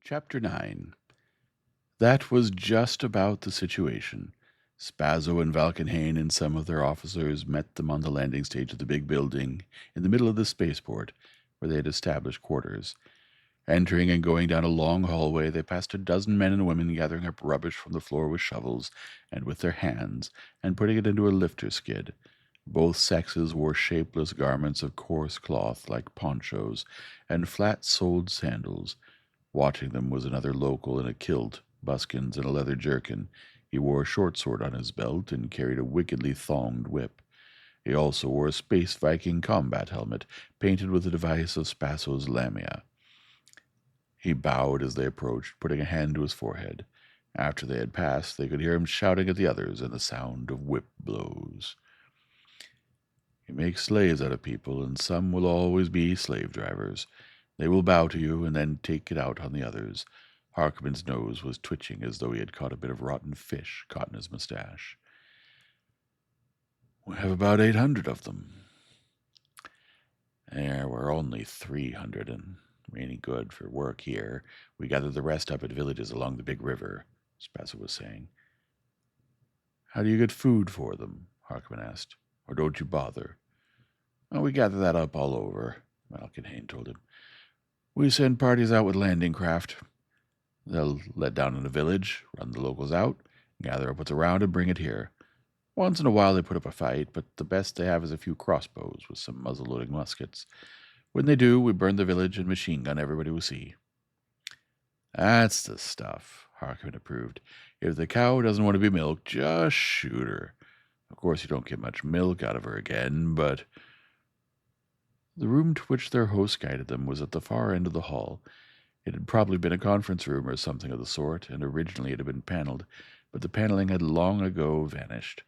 Chapter 9. That was just about the situation. Spazzo and Valkenhayn and some of their officers met them on the landing stage of the big building in the middle of the spaceport, where they had established quarters. Entering and going down a long hallway, they passed a dozen men and women gathering up rubbish from the floor with shovels and with their hands, and putting it into a lifter skid. Both sexes wore shapeless garments of coarse cloth like ponchos, and flat-soled sandals. Watching them was another local in a kilt, buskins, and a leather jerkin. He wore a short sword on his belt and carried a wickedly thonged whip. He also wore a space Viking combat helmet, painted with the device of Spasso's Lamia. He bowed as they approached, putting a hand to his forehead. After they had passed, they could hear him shouting at the others and the sound of whip blows. He makes slaves out of people, and some will always be slave drivers. They will bow to you and then take it out on the others. Harkoman's nose was twitching as though he had caught a bit of rotten fish caught in his mustache. We have about 800 of them. There were only 300, and any good for work here. We gathered the rest up at villages along the big river, Spazzo was saying. How do you get food for them? Harkoman asked. Or don't you bother? We gather that up all over, Valkenhayn told him. We send parties out with landing craft. They'll let down in a village, run the locals out, gather up what's around, and bring it here. Once in a while they put up a fight, but the best they have is a few crossbows with some muzzle-loading muskets. When they do, we burn the village and machine gun everybody we see. That's the stuff, Harkoman approved. If the cow doesn't want to be milked, just shoot her. Of course, you don't get much milk out of her again, but... The room to which their host guided them was at the far end of the hall. It had probably been a conference room or something of the sort, and originally it had been paneled, but the paneling had long ago vanished.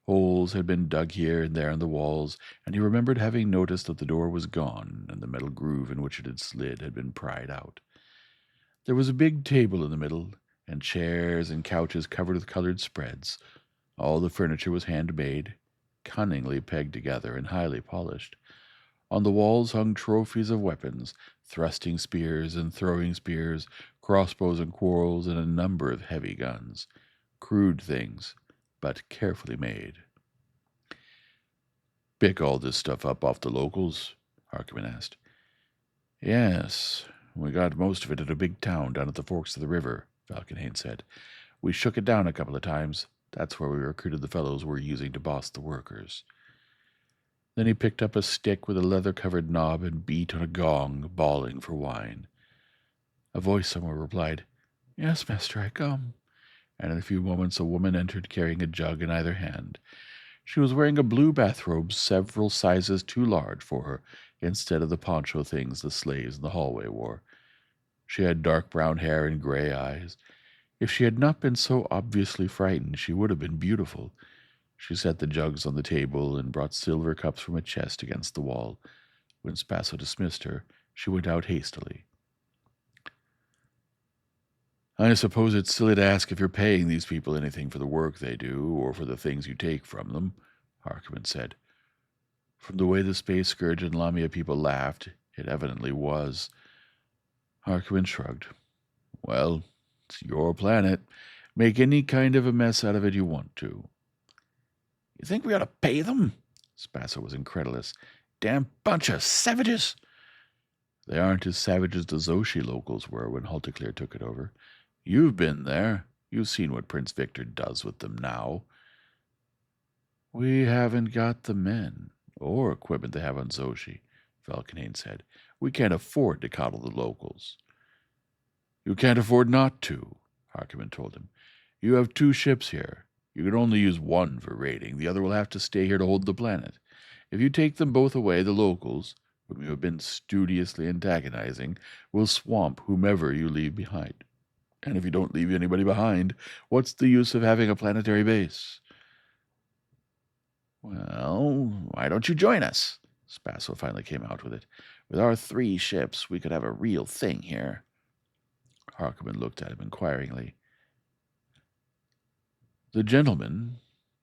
Holes had been dug here and there in the walls, and he remembered having noticed that the door was gone, and the metal groove in which it had slid had been pried out. There was a big table in the middle, and chairs and couches covered with colored spreads. All the furniture was handmade, cunningly pegged together and highly polished. On the walls hung trophies of weapons, thrusting spears and throwing spears, crossbows and quarrels, and a number of heavy guns. Crude things, but carefully made. Pick all this stuff up off the locals? Harkoman asked. Yes, we got most of it at a big town down at the forks of the river, Valkenhayn said. We shook it down a couple of times. That's where we recruited the fellows we're using to boss the workers. Then he picked up a stick with a leather-covered knob and beat on a gong, bawling for wine. A voice somewhere replied, Yes, master, I come. And in a few moments a woman entered carrying a jug in either hand. She was wearing a blue bathrobe several sizes too large for her, instead of the poncho things the slaves in the hallway wore. She had dark brown hair and gray eyes. If she had not been so obviously frightened, she would have been beautiful. She set the jugs on the table and brought silver cups from a chest against the wall. When Spazzo dismissed her, she went out hastily. I suppose it's silly to ask if you're paying these people anything for the work they do or for the things you take from them, Harkoman said. From the way the Space Scourge and Lamia people laughed, it evidently was. Harkoman shrugged. Well, it's your planet. Make any kind of a mess out of it you want to. You think we ought to pay them? Spazzo was incredulous. Damn bunch of savages! They aren't as savage as the Xoshi locals were when Halticlear took it over. You've been there. You've seen what Prince Victor does with them now. We haven't got the men or equipment they have on Xoshi, Valkenhayn said. We can't afford to coddle the locals. You can't afford not to, Harkoman told him. You have 2 ships here. You can only use one for raiding. The other will have to stay here to hold the planet. If you take them both away, the locals, whom you have been studiously antagonizing, will swamp whomever you leave behind. And if you don't leave anybody behind, what's the use of having a planetary base? Well, why don't you join us? Spazzo finally came out with it. With our 3 ships, we could have a real thing here. Harkoman looked at him inquiringly. The gentlemen,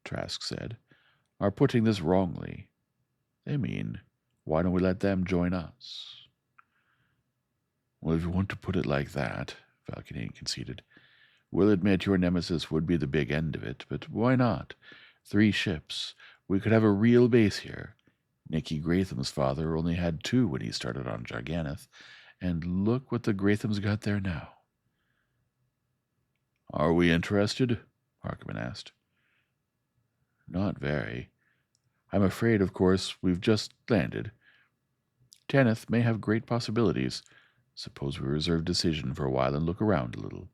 Trask said, are putting this wrongly. They mean, why don't we let them join us? Well, if you want to put it like that, Valkenhayn conceded. We'll admit your nemesis would be the big end of it, but why not? 3 ships. We could have a real base here. Nicky Gratham's father only had 2 when he started on Jarganeth, and look what the Grathams got there now. Are we interested? Harkonnen asked. Not very. I'm afraid, of course, we've just landed. Tanith may have great possibilities. Suppose we reserve decision for a while and look around a little.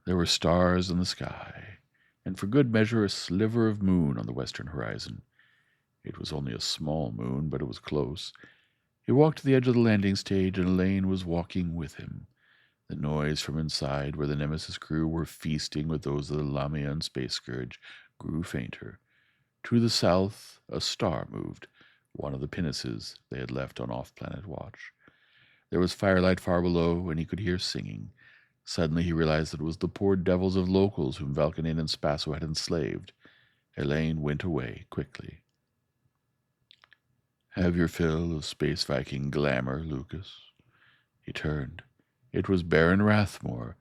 There were stars in the sky, and for good measure a sliver of moon on the western horizon. It was only a small moon, but it was close. He walked to the edge of the landing stage, and Elaine was walking with him. The noise from inside, where the Nemesis crew were feasting with those of the Lamia and Space Scourge, grew fainter. To the south, a star moved, one of the pinnaces they had left on off-planet watch. There was firelight far below, and he could hear singing. Suddenly he realized that it was the poor devils of locals whom Valkenhayn and Spasso had enslaved. Elaine went away quickly. Have your fill of space Viking glamour, Lucas. He turned. It was Baron Rathmore,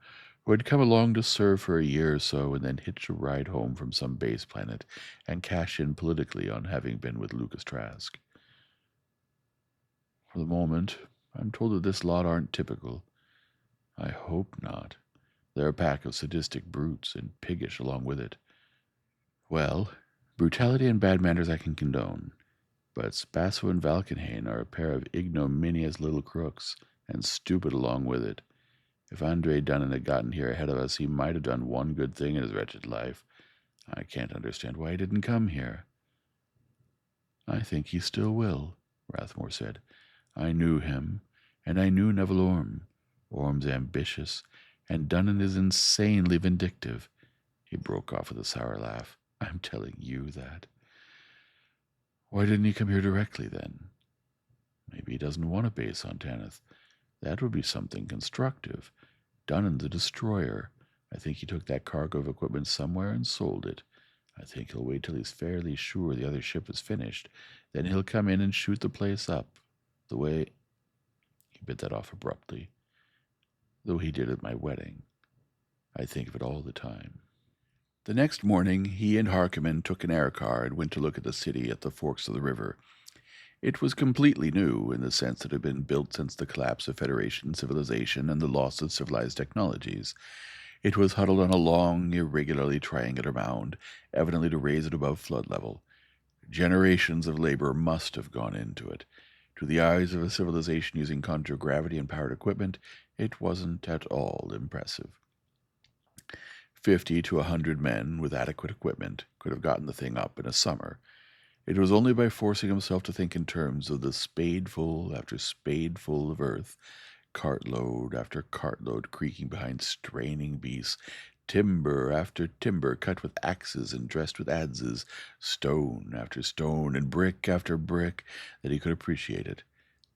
who had come along to serve for a year or so and then hitch a ride home from some base planet and cash in politically on having been with Lucas Trask. For the moment, I'm told that this lot aren't typical. I hope not. They're a pack of sadistic brutes, and piggish along with it. Well, brutality and bad manners I can condone, but Spasso and Valkenhayn are a pair of ignominious little crooks, and stupid along with it. If Andre Dunnan had gotten here ahead of us, he might have done one good thing in his wretched life. I can't understand why he didn't come here. I think he still will, Rathmore said. I knew him, and I knew Neville Orm. Orm's ambitious, and Dunnan is insanely vindictive. He broke off with a sour laugh. I'm telling you that. Why didn't he come here directly, then? Maybe he doesn't want a base on Tanith. That would be something constructive. Dunnan's a destroyer. I think he took that cargo of equipment somewhere and sold it. I think he'll wait till he's fairly sure the other ship is finished. Then he'll come in and shoot the place up. The way... He bit that off abruptly. Though he did at my wedding. I think of it all the time. The next morning, he and Harkonnen took an air car and went to look at the city at the forks of the river. It was completely new in the sense that it had been built since the collapse of Federation civilization and the loss of civilized technologies. It was huddled on a long, irregularly triangular mound, evidently to raise it above flood level. Generations of labor must have gone into it. To the eyes of a civilization using contragravity and powered equipment, it wasn't at all impressive. 50 to 100 men with adequate equipment could have gotten the thing up in a summer. It was only by forcing himself to think in terms of the spadeful after spadeful of earth, cartload after cartload creaking behind straining beasts, timber after timber cut with axes and dressed with adzes, stone after stone and brick after brick, that he could appreciate it.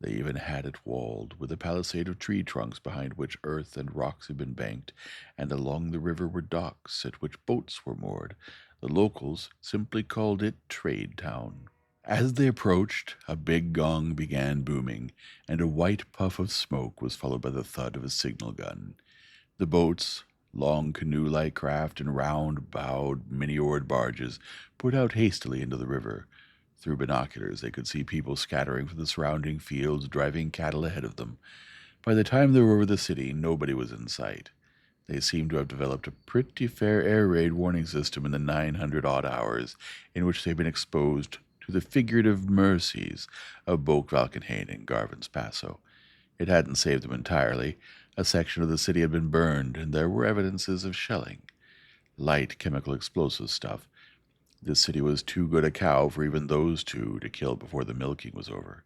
They even had it walled, with a palisade of tree trunks behind which earth and rocks had been banked, and along the river were docks at which boats were moored. The locals simply called it Trade Town. As they approached, a big gong began booming, and a white puff of smoke was followed by the thud of a signal gun. The boats, long canoe-like craft and round-bowed, many-oared barges, put out hastily into the river. Through binoculars they could see people scattering from the surrounding fields, driving cattle ahead of them. By the time they were over the city, nobody was in sight. They seemed to have developed a pretty fair air raid warning system in the 900-odd hours in which they've been exposed to the figurative mercies of Boak Valkenhayn and Garvin's Passo. It hadn't saved them entirely. A section of the city had been burned, and there were evidences of shelling. Light chemical explosive stuff. This city was too good a cow for even those two to kill before the milking was over.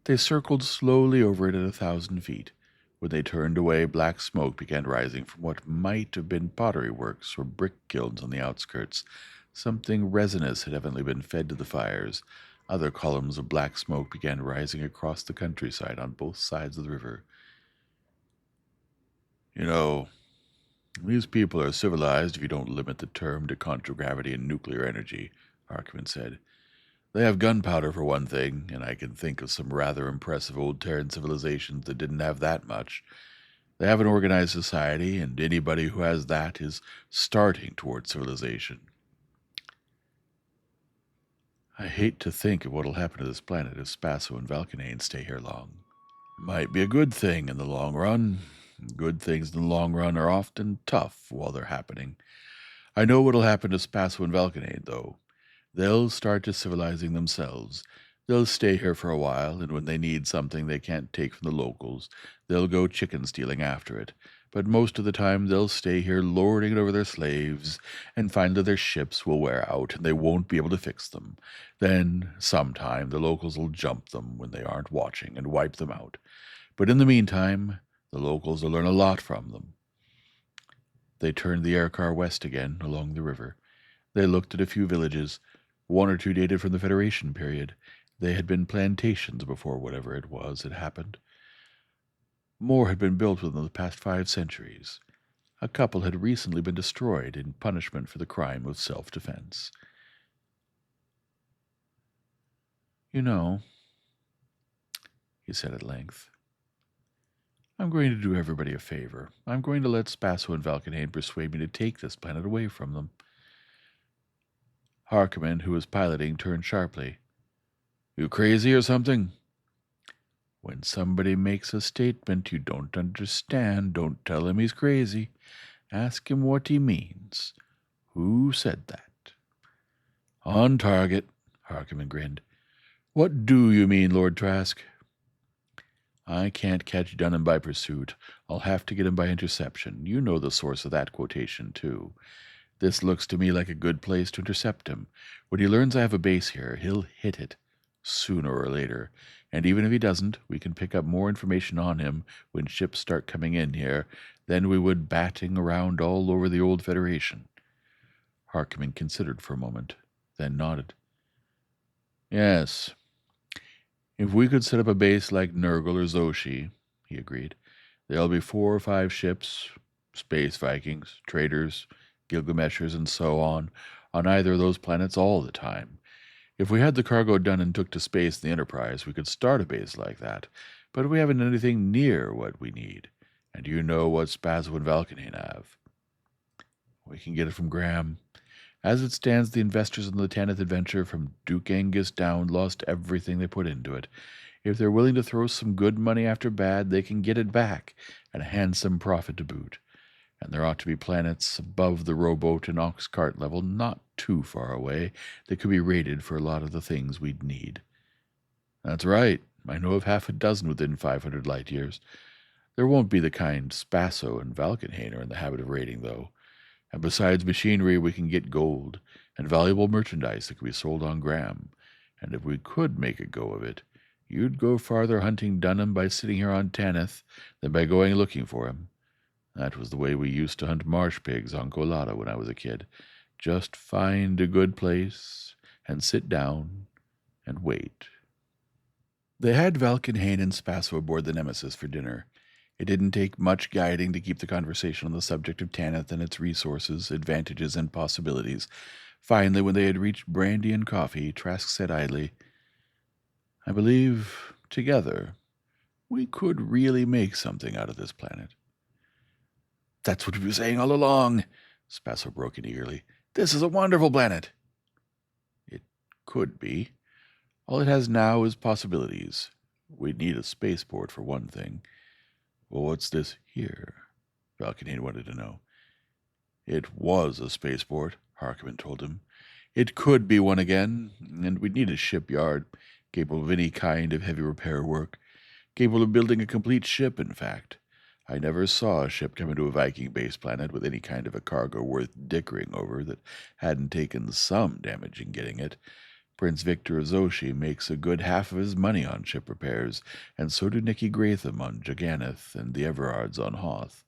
They circled slowly over it at 1,000 feet. When they turned away, black smoke began rising from what might have been pottery works or brick kilns on the outskirts. Something resinous had evidently been fed to the fires. Other columns of black smoke began rising across the countryside on both sides of the river. You know, these people are civilized if you don't limit the term to contragravity and nuclear energy, Harkonnen said. They have gunpowder for one thing, and I can think of some rather impressive old Terran civilizations that didn't have that much. They have an organized society, and anybody who has that is starting towards civilization. I hate to think of what'll happen to this planet if Spasso and Valkenane stay here long. Might be a good thing in the long run. Good things in the long run are often tough while they're happening. I know what'll happen to Spasso and Valkenane, though. They'll start to civilizing themselves. They'll stay here for a while, and when they need something they can't take from the locals, they'll go chicken stealing after it. But most of the time they'll stay here lording it over their slaves, and find that their ships will wear out and they won't be able to fix them. Then, sometime, the locals will jump them when they aren't watching and wipe them out. But in the meantime, the locals will learn a lot from them. They turned the air car west again, along the river. They looked at a few villages. One or two dated from the Federation period. They had been plantations before whatever it was had happened. More had been built within the past 5 centuries. A couple had recently been destroyed in punishment for the crime of self-defense. You know, he said at length, I'm going to do everybody a favor. I'm going to let Spasso and Valkenhayn persuade me to take this planet away from them. Harkonnen, who was piloting, turned sharply. You crazy or something? When somebody makes a statement you don't understand, don't tell him he's crazy. Ask him what he means. Who said that? On target, Harkonnen grinned. What do you mean, Lord Trask? I can't catch Dunham by pursuit. I'll have to get him by interception. You know the source of that quotation, too. This looks to me like a good place to intercept him. When he learns I have a base here, he'll hit it, sooner or later. And even if he doesn't, we can pick up more information on him when ships start coming in here than we would batting around all over the old Federation. Harkonnen considered for a moment, then nodded. Yes. If we could set up a base like Nurgle or Zoshi, he agreed, there'll be 4 or 5 ships, space Vikings, traders, Gilgameshers, and so on either of those planets all the time. If we had the cargo done and took to space in the Enterprise, we could start a base like that, but we haven't anything near what we need, and you know what Spasso and Valkenhayn have. We can get it from Graham. As it stands, the investors in the Tanith adventure from Duke Angus down lost everything they put into it. If they're willing to throw some good money after bad, they can get it back, and a handsome profit to boot. And there ought to be planets above the rowboat and ox-cart level, not too far away, that could be raided for a lot of the things we'd need. That's right. I know of half a dozen within 500 light years. There won't be the kind Spasso and Valkenhayn are in the habit of raiding, though. And besides machinery, we can get gold and valuable merchandise that can be sold on Graham. And if we could make a go of it, you'd go farther hunting Dunham by sitting here on Tanith than by going looking for him. That was the way we used to hunt marsh pigs on Kolata when I was a kid. Just find a good place and sit down and wait. They had Valkenhayn and Spasso aboard the Nemesis for dinner. It didn't take much guiding to keep the conversation on the subject of Tanith and its resources, advantages, and possibilities. Finally, when they had reached brandy and coffee, Trask said idly, I believe, together, we could really make something out of this planet. That's what we were saying all along, Spasso broke in eagerly. This is a wonderful planet. It could be. All it has now is possibilities. We'd need a spaceport for one thing. Well, what's this here? Valkenhayn wanted to know. It was a spaceport, Harkonnen told him. It could be one again, and we'd need a shipyard, capable of any kind of heavy repair work, capable of building a complete ship, in fact. I never saw a ship come into a Viking base planet with any kind of a cargo worth dickering over that hadn't taken some damage in getting it. Prince Victor of Zoshi makes a good half of his money on ship repairs, and so do Nicky Gratham on Jaganeth and the Everards on Hoth.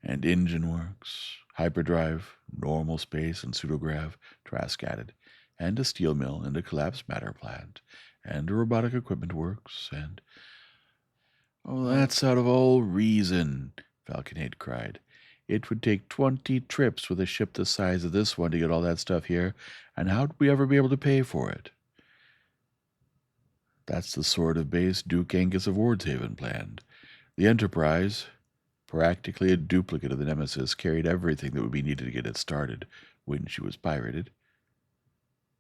And engine works, hyperdrive, normal space, and pseudograv, Trask added, and a steel mill and a collapsed matter plant, and a robotic equipment works, and... Oh, that's out of all reason, Valkenhayn cried. It would take 20 trips with a ship the size of this one to get all that stuff here, and how'd we ever be able to pay for it? That's the sort of base Duke Angus of Wardshaven planned. The Enterprise, practically a duplicate of the Nemesis, carried everything that would be needed to get it started when she was pirated.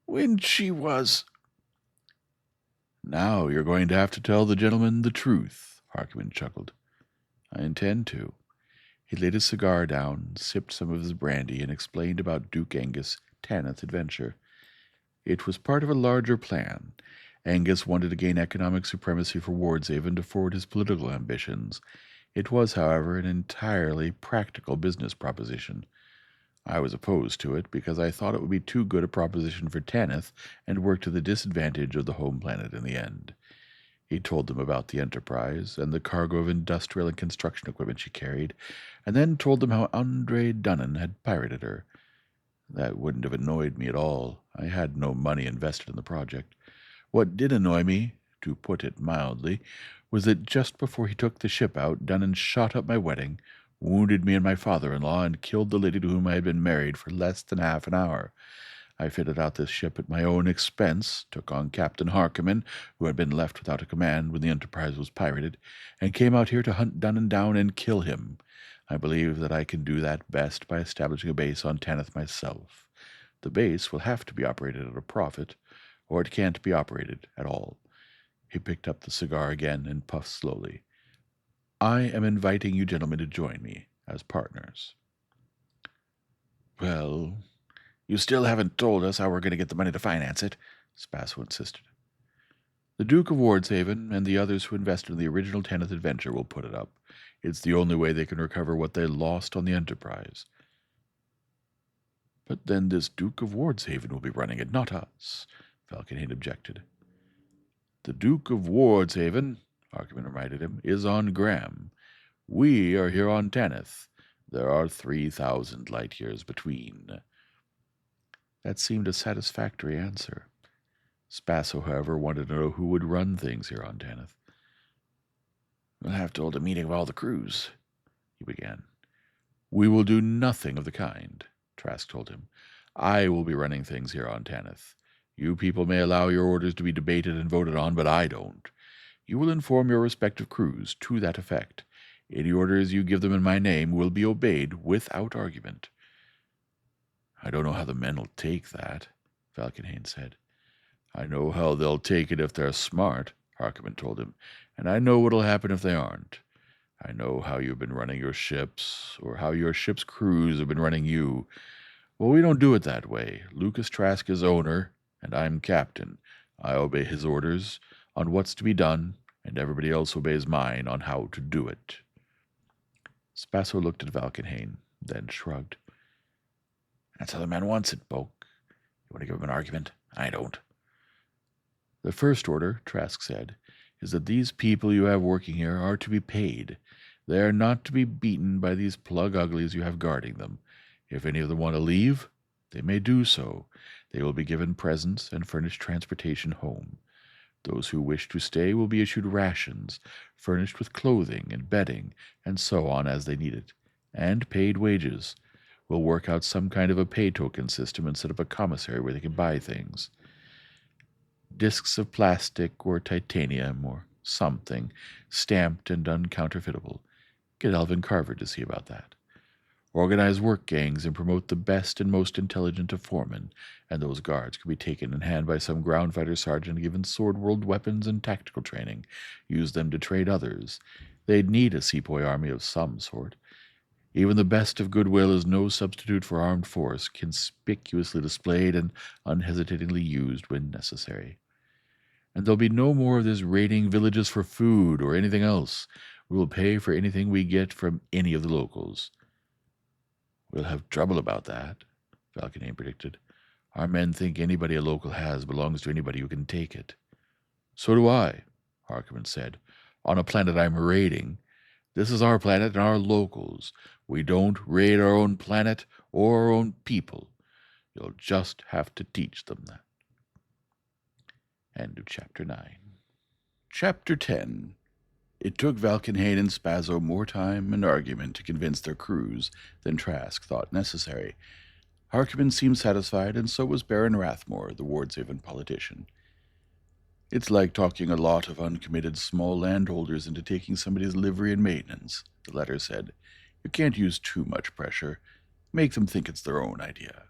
When she was... Now you're going to have to tell the gentleman the truth, Harkonnen chuckled. I intend to. He laid his cigar down, sipped some of his brandy, and explained about Duke Angus' 10th adventure. It was part of a larger plan. Angus wanted to gain economic supremacy for Wardshaven to forward his political ambitions. It was, however, an entirely practical business proposition. I was opposed to it because I thought it would be too good a proposition for Tanith and work to the disadvantage of the home planet in the end. He told them about the Enterprise and the cargo of industrial and construction equipment she carried, and then told them how Andre Dunnan had pirated her. That wouldn't have annoyed me at all. I had no money invested in the project. What did annoy me, to put it mildly, was that just before he took the ship out, Dunnan shot up my wedding, wounded me and my father-in-law, and killed the lady to whom I had been married for less than half an hour. I fitted out this ship at my own expense, took on Captain Harkonnen, who had been left without a command when the Enterprise was pirated, and came out here to hunt Dunnan down and kill him. I believe that I can do that best by establishing a base on Tanith myself. The base will have to be operated at a profit, or it can't be operated at all. He picked up the cigar again and puffed slowly. I am inviting you gentlemen to join me as partners. Well, you still haven't told us how we're going to get the money to finance it, Spasso insisted. The Duke of Wardshaven and the others who invested in the original 10th adventure will put it up. It's the only way they can recover what they lost on the Enterprise. But then this Duke of Wardshaven will be running it, not us, Falconhade objected. The Duke of Wardshaven, Harkonnen reminded him, is on Graham. We are here on Tanith. There are 3,000 light years between. That seemed a satisfactory answer. Spasso, however, wanted to know who would run things here on Tanith. We'll have to hold a meeting of all the crews, he began. We will do nothing of the kind, Trask told him. I will be running things here on Tanith. You people may allow your orders to be debated and voted on, but I don't. You will inform your respective crews to that effect. Any orders you give them in my name will be obeyed without argument. I don't know how the men will take that, Falconhane said. I know how they'll take it if they're smart, Harkonnen told him, and I know what'll happen if they aren't. I know how you've been running your ships, or how your ship's crews have been running you. Well, we don't do it that way. Lucas Trask is owner, and I'm captain. I obey his orders on what's to be done, and everybody else obeys mine on how to do it. Spasso looked at Falconhane, then shrugged. That's how the man wants it, Boke. You want to give him an argument? I don't. The first order, Trask said, is that these people you have working here are to be paid. They are not to be beaten by these plug uglies you have guarding them. If any of them want to leave, they may do so. They will be given presents and furnished transportation home. Those who wish to stay will be issued rations, furnished with clothing and bedding, and so on as they need it, and paid wages. We'll work out some kind of a pay token system and set up a commissary where they can buy things. Discs of plastic or titanium or something, stamped and uncounterfeitable. Get Alvin Carver to see about that. Organize work gangs and promote the best and most intelligent of foremen, and those guards could be taken in hand by some ground fighter sergeant given sword world weapons and tactical training. Use them to trade others. They'd need a sepoy army of some sort. Even the best of goodwill is no substitute for armed force, conspicuously displayed and unhesitatingly used when necessary. And there'll be no more of this raiding villages for food or anything else. We will pay for anything we get from any of the locals. We'll have trouble about that, Falconhane predicted. Our men think anybody a local has belongs to anybody who can take it. So do I, Harkonnen said. On a planet I'm raiding. This is our planet and our locals. We don't raid our own planet or our own people. You'll just have to teach them that. End of Chapter 9. Chapter 10. It took Valkenhayn and Spazzo more time and argument to convince their crews than Trask thought necessary. Harkonnen seemed satisfied, and so was Baron Rathmore, the Wardshaven politician. It's like talking a lot of uncommitted small landholders into taking somebody's livery and maintenance, the letter said. You can't use too much pressure. Make them think it's their own idea.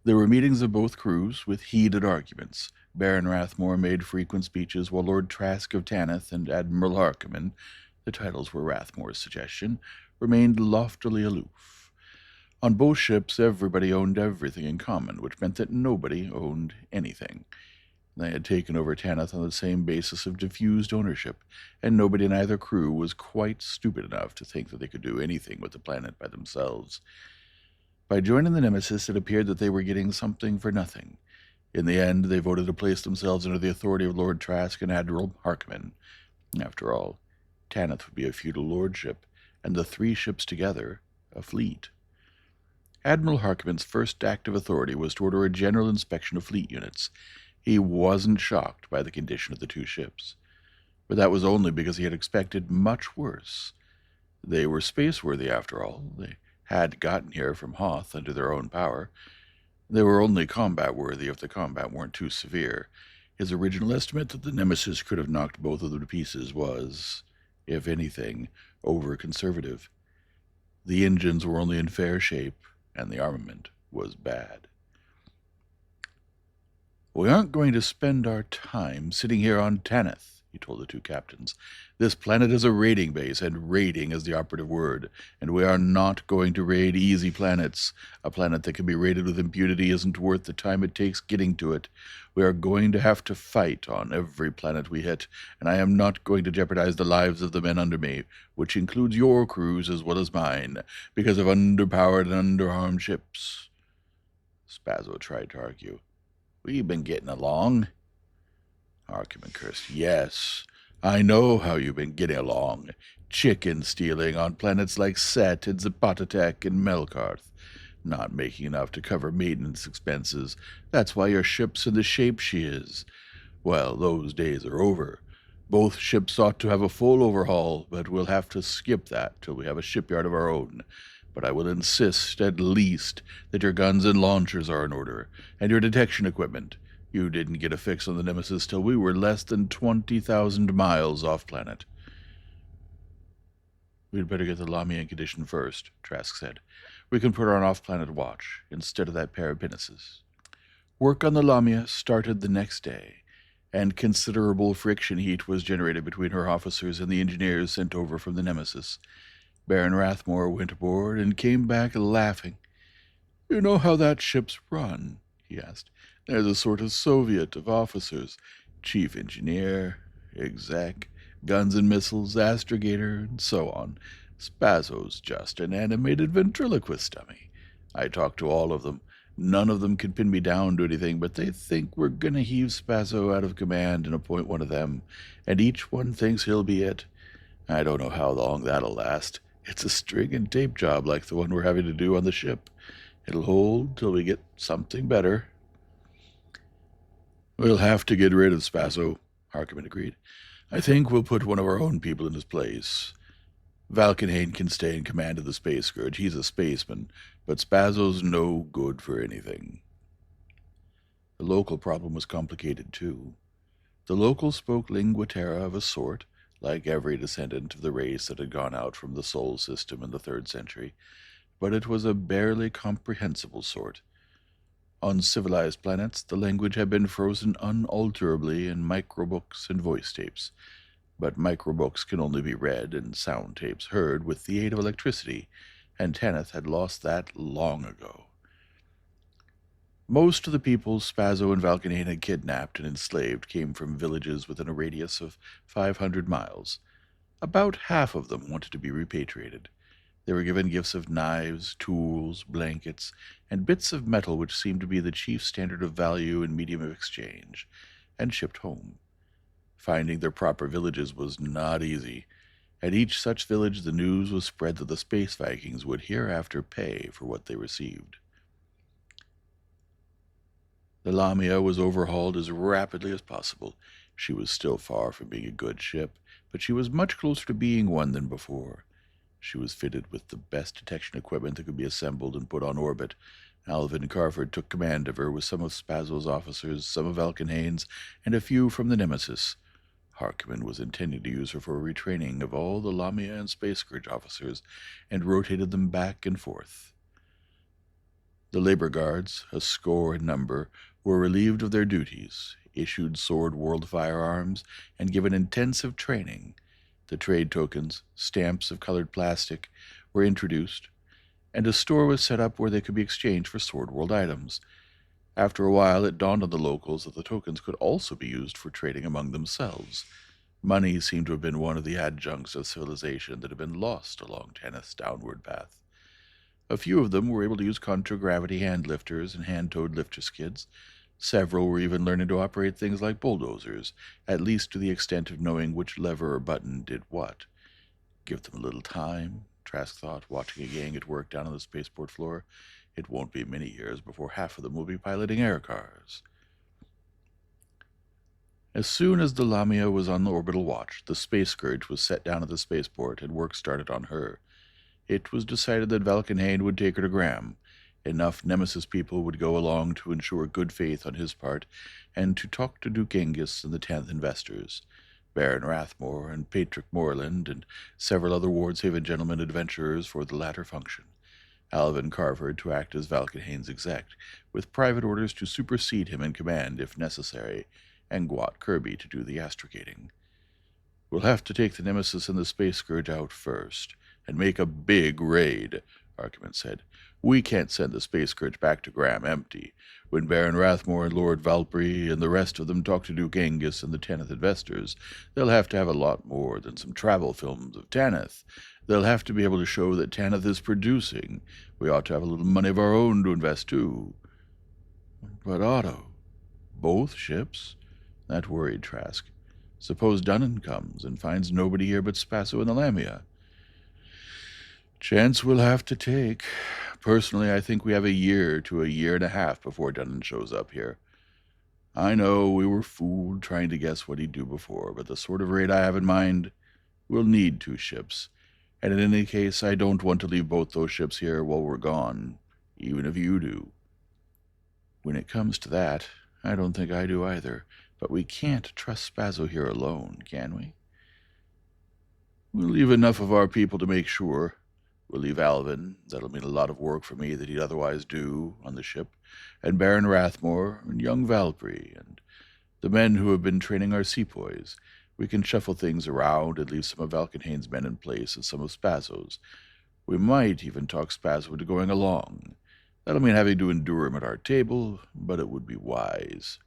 There were meetings of both crews, with heated arguments. Baron Rathmore made frequent speeches, while Lord Trask of Tanith and Admiral Harkonnen, the titles were Rathmore's suggestion, remained loftily aloof. On both ships, everybody owned everything in common, which meant that nobody owned anything. They had taken over Tanith on the same basis of diffused ownership, and nobody in either crew was quite stupid enough to think that they could do anything with the planet by themselves. By joining the Nemesis, it appeared that they were getting something for nothing. In the end, they voted to place themselves under the authority of Lord Trask and Admiral Harkonnen. After all, Tanith would be a feudal lordship, and the three ships together, a fleet. Admiral Harkonnen's first act of authority was to order a general inspection of fleet units. He wasn't shocked by the condition of the two ships, but that was only because he had expected much worse. They were space-worthy, after all. They had gotten here from Hoth under their own power. They were only combat-worthy if the combat weren't too severe. His original estimate that the Nemesis could have knocked both of them to pieces was, if anything, over-conservative. The engines were only in fair shape, and the armament was bad. "We aren't going to spend our time sitting here on Tanith," he told the two captains. "This planet is a raiding base, and raiding is the operative word, and we are not going to raid easy planets. A planet that can be raided with impunity isn't worth the time it takes getting to it. We are going to have to fight on every planet we hit, and I am not going to jeopardize the lives of the men under me, which includes your crews as well as mine, because of underpowered and underarmed ships." Spazzo tried to argue. "We've been getting along." Harkonnen cursed. "Yes, I know how you've been getting along. Chicken stealing on planets like Set and Zapatatek and Melkarth. Not making enough to cover maintenance expenses. That's why your ship's in the shape she is. Well, those days are over. Both ships ought to have a full overhaul, but we'll have to skip that till we have a shipyard of our own. But I will insist, at least, that your guns and launchers are in order, and your detection equipment. You didn't get a fix on the Nemesis till we were less than 20,000 miles off-planet." "We'd better get the Lamia in condition first," Trask said. "We can put her on off-planet watch, instead of that pair of pinnaces." Work on the Lamia started the next day, and considerable friction heat was generated between her officers and the engineers sent over from the Nemesis. Baron Rathmore went aboard and came back laughing. "You know how that ship's run?" he asked. "There's a sort of Soviet of officers, chief engineer, exec, guns and missiles, astrogator, and so on. Spazzo's just an animated ventriloquist dummy. I talked to all of them. None of them can pin me down to anything, but they think we're going to heave Spazzo out of command and appoint one of them, and each one thinks he'll be it. I don't know how long that'll last. It's a string and tape job like the one we're having to do on the ship. It'll hold till we get something better." "We'll have to get rid of Spazzo," Harkonnen agreed. "I think we'll put one of our own people in his place. Valkenhayn can stay in command of the Space Scourge. He's a spaceman, but Spazzo's no good for anything." The local problem was complicated, too. The locals spoke lingua terra of a sort, like every descendant of the race that had gone out from the Sol system in the 3rd century, but it was a barely comprehensible sort. On civilized planets, the language had been frozen unalterably in microbooks and voice tapes, but microbooks can only be read and sound tapes heard with the aid of electricity, and Tanith had lost that long ago. Most of the people Spazzo and Valkenhayn had kidnapped and enslaved came from villages within a radius of 500 miles. About half of them wanted to be repatriated. They were given gifts of knives, tools, blankets, and bits of metal which seemed to be the chief standard of value and medium of exchange, and shipped home. Finding their proper villages was not easy. At each such village the news was spread that the space Vikings would hereafter pay for what they received. The Lamia was overhauled as rapidly as possible. She was still far from being a good ship, but she was much closer to being one than before. She was fitted with the best detection equipment that could be assembled and put on orbit. Alvin Carford took command of her with some of Spazo's officers, some of Alkenhayn's, and a few from the Nemesis. Harkonnen was intending to use her for a retraining of all the Lamia and Space Scourge officers, and rotated them back and forth. The labor guards, a score in number, were relieved of their duties, issued sword world firearms, and given intensive training. The trade tokens, stamps of colored plastic, were introduced, and a store was set up where they could be exchanged for Sword World items. After a while, it dawned on the locals that the tokens could also be used for trading among themselves. Money seemed to have been one of the adjuncts of civilization that had been lost along Tanith's downward path. A few of them were able to use contragravity hand lifters and hand-towed lifter skids. Several were even learning to operate things like bulldozers, at least to the extent of knowing which lever or button did what. Give them a little time, Trask thought, watching a gang at work down on the spaceport floor. It won't be many years before half of them will be piloting air cars. As soon as the Lamia was on the orbital watch, the Space Scourge was set down at the spaceport and work started on her. It was decided that Valkenhayn would take her to Graham. Enough Nemesis people would go along to ensure good faith on his part, and to talk to Duke Angus and the 10th investors. Baron Rathmore and Patrick Moreland and several other Wardshaven gentlemen adventurers for the latter function. Alvin Carford to act as Valkenhayn's exec, with private orders to supersede him in command if necessary, and Gwat Kirby to do the astragating. We'll have to take the Nemesis and the Space Scourge out first, and make a big raid, Harkonnen said. We can't send the Space Scourge back to Graham empty. When Baron Rathmore and Lord Valkyrie and the rest of them talk to Duke Angus and the Tanith investors, they'll have to have a lot more than some travel films of Tanith. They'll have to be able to show that Tanith is producing. We ought to have a little money of our own to invest, too. But Otto, both ships? That worried Trask. Suppose Dunnan comes and finds nobody here but Spaso and the Lamia. Chance we'll have to take. Personally, I think we have a year to a year and a half before Dunnan shows up here. I know we were fooled trying to guess what he'd do before, but the sort of raid I have in mind, we'll need 2 ships. And in any case, I don't want to leave both those ships here while we're gone, even if you do. When it comes to that, I don't think I do either, but we can't trust Spaso here alone, can we? We'll leave enough of our people to make sure. We'll leave Alvin, that'll mean a lot of work for me that he'd otherwise do, on the ship, and Baron Rathmore, and young Valkyrie, and the men who have been training our sepoys. We can shuffle things around and leave some of Valkenhayn's men in place and some of Spaso's. We might even talk Spaso into going along. That'll mean having to endure him at our table, but it would be wise.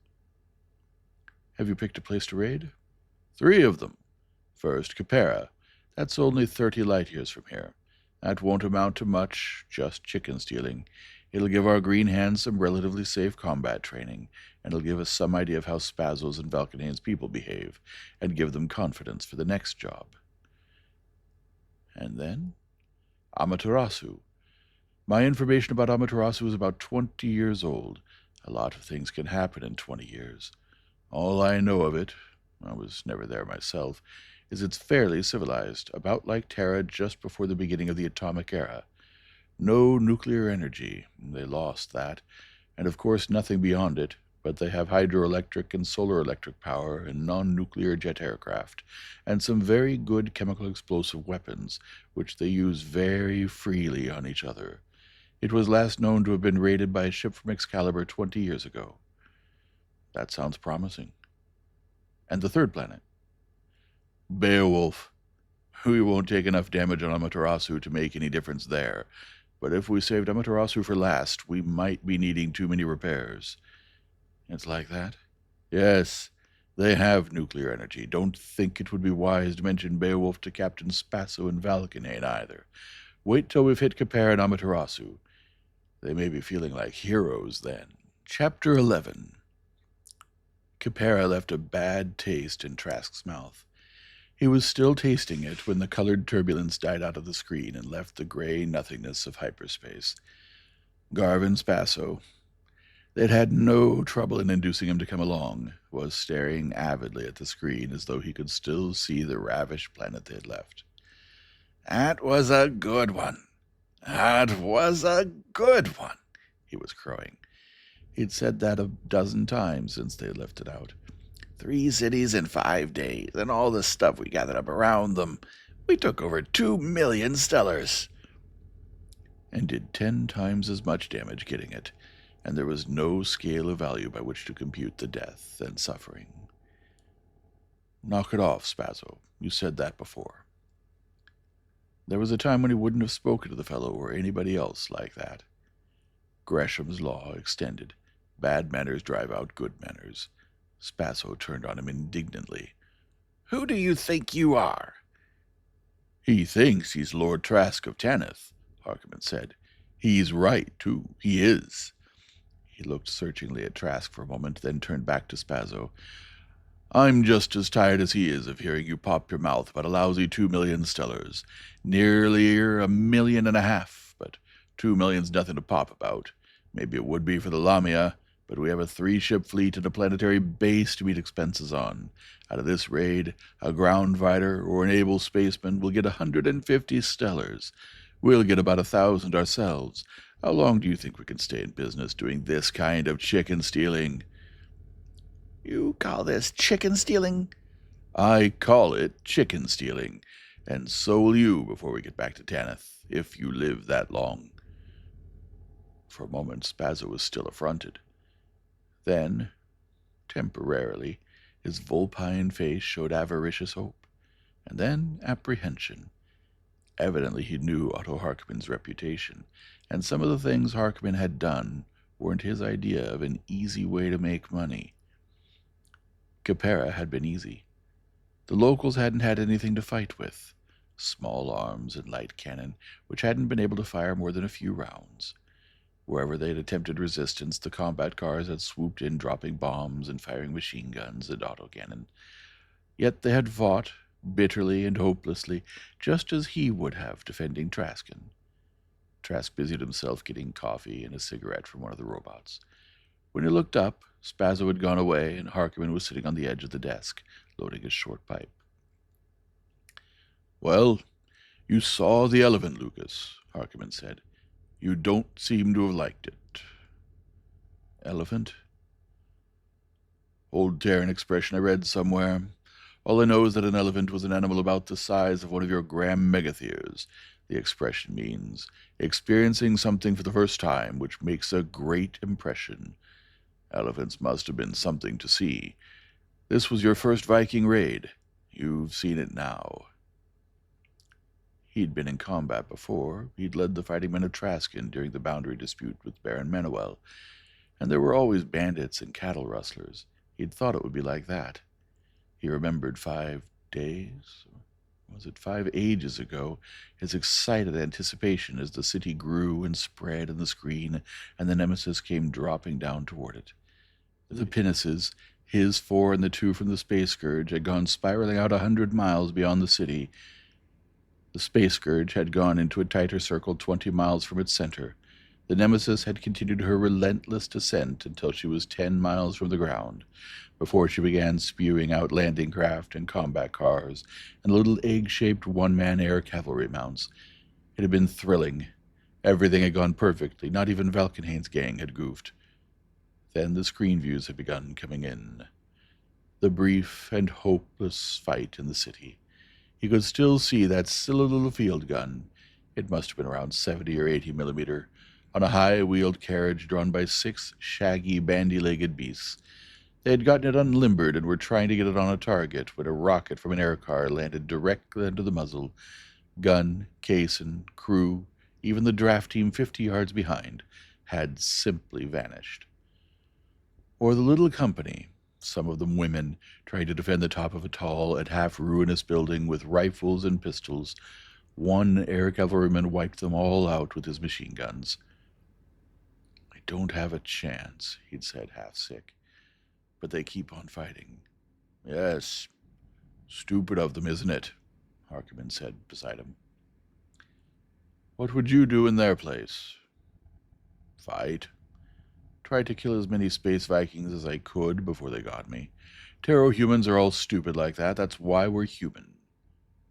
Have you picked a place to raid? 3 of them. First, Capera. That's only 30 light years from here. That won't amount to much, just chicken stealing. It'll give our green hands some relatively safe combat training, and it'll give us some idea of how Spaso's and Valkenhayn's people behave, and give them confidence for the next job. And then, Amaterasu. My information about Amaterasu is about 20 years old. A lot of things can happen in 20 years. All I know of it, I was never there myself, is it's fairly civilized, about like Terra just before the beginning of the atomic era. No nuclear energy, they lost that, and of course nothing beyond it, but they have hydroelectric and solar electric power and non-nuclear jet aircraft, and some very good chemical explosive weapons, which they use very freely on each other. It was last known to have been raided by a ship from Excalibur 20 years ago. That sounds promising. And the third planet? Beowulf. We won't take enough damage on Amaterasu to make any difference there, but if we saved Amaterasu for last, we might be needing too many repairs. It's like that? Yes, they have nuclear energy. Don't think it would be wise to mention Beowulf to Captain Spaso and Valkenhayn either. Wait till we've hit Capera and Amaterasu. They may be feeling like heroes then. Chapter 11. Capera left a bad taste in Trask's mouth. He was still tasting it when the colored turbulence died out of the screen and left the gray nothingness of hyperspace. Garvin Spaso. They'd had no trouble in inducing him to come along, was staring avidly at the screen as though he could still see the ravished planet they had left. "That was a good one. That was a good one," he was crowing. He'd said that a dozen times since they had left it out. 3 cities in 5 days, and all the stuff we gathered up around them. We took over 2 million stellars. And did 10 times as much damage getting it, and there was no scale of value by which to compute the death and suffering. "Knock it off, Spazzo. You said that before." There was a time when he wouldn't have spoken to the fellow or anybody else like that. Gresham's law extended. Bad manners drive out good manners. Spazzo turned on him indignantly. "Who do you think you are?" "He thinks he's Lord Trask of Tanith," Harkonnen said. "He's right, too. He is." He looked searchingly at Trask for a moment, then turned back to Spazzo. "I'm just as tired as he is of hearing you pop your mouth about a lousy 2 million stellars. Nearly 1.5 million, but 2 million's nothing to pop about. Maybe it would be for the Lamia, but we have a 3-ship fleet and a planetary base to meet expenses on. Out of this raid, a ground fighter or an able spaceman will get 150 stellars. We'll get about 1,000 ourselves. How long do you think we can stay in business doing this kind of chicken stealing?" "You call this chicken stealing?" "I call it chicken stealing, and so will you before we get back to Tanith, if you live that long." For a moment Spazzo was still affronted. Then, temporarily, his vulpine face showed avaricious hope, and then apprehension. Evidently he knew Otto Harkman's reputation, and some of the things Harkman had done weren't his idea of an easy way to make money. Capera had been easy. The locals hadn't had anything to fight with. Small arms and light cannon, which hadn't been able to fire more than a few rounds. Wherever they had attempted resistance, the combat cars had swooped in, dropping bombs and firing machine guns and autocannon. Yet they had fought, bitterly and hopelessly, just as he would have, defending Traskin. Trask busied himself getting coffee and a cigarette from one of the robots. When he looked up, Spazzo had gone away, and Harkonnen was sitting on the edge of the desk, loading his short pipe. "Well, you saw the elephant, Lucas," Harkonnen said. "You don't seem to have liked it." "Elephant?" "Old Terran expression I read somewhere. All I know is that an elephant was an animal about the size of one of your gram megatheres. The expression means experiencing something for the first time which makes a great impression. Elephants must have been something to see. This was your first Viking raid. You've seen it now." He'd been in combat before. He'd led the fighting men of Traskin during the boundary dispute with Baron Manuel, and there were always bandits and cattle rustlers. He'd thought it would be like that. He remembered 5 days, was it 5 ages ago, his excited anticipation as the city grew and spread in the screen, and the Nemesis came dropping down toward it. The pinnaces, his 4 and the 2 from the Space Scourge, had gone spiraling out 100 miles beyond the city. The Space Scourge had gone into a tighter circle 20 miles from its center. The Nemesis had continued her relentless descent until she was 10 miles from the ground, before she began spewing out landing craft and combat cars and little egg-shaped one-man air cavalry mounts. It had been thrilling. Everything had gone perfectly. Not even Valkenhayn's gang had goofed. Then the screen views had begun coming in. The brief and hopeless fight in the city. He could still see that silly little field gun. It must have been around 70 or 80 millimeter, on a high-wheeled carriage drawn by 6 shaggy, bandy-legged beasts. They had gotten it unlimbered and were trying to get it on a target when a rocket from an air car landed directly under the muzzle. Gun, caisson, crew, even the draft team 50 yards behind, had simply vanished. Or the little company, some of them women, trying to defend the top of a tall and half-ruinous building with rifles and pistols. One air cavalryman wiped them all out with his machine guns. "I don't have a chance," he'd said, half-sick. "But they keep on fighting." "Yes, stupid of them, isn't it?" Harkonnen said beside him. "What would you do in their place?" "Fight. Tried to kill as many space Vikings as I could before they got me. Terro-humans are all stupid like that. That's why we're human.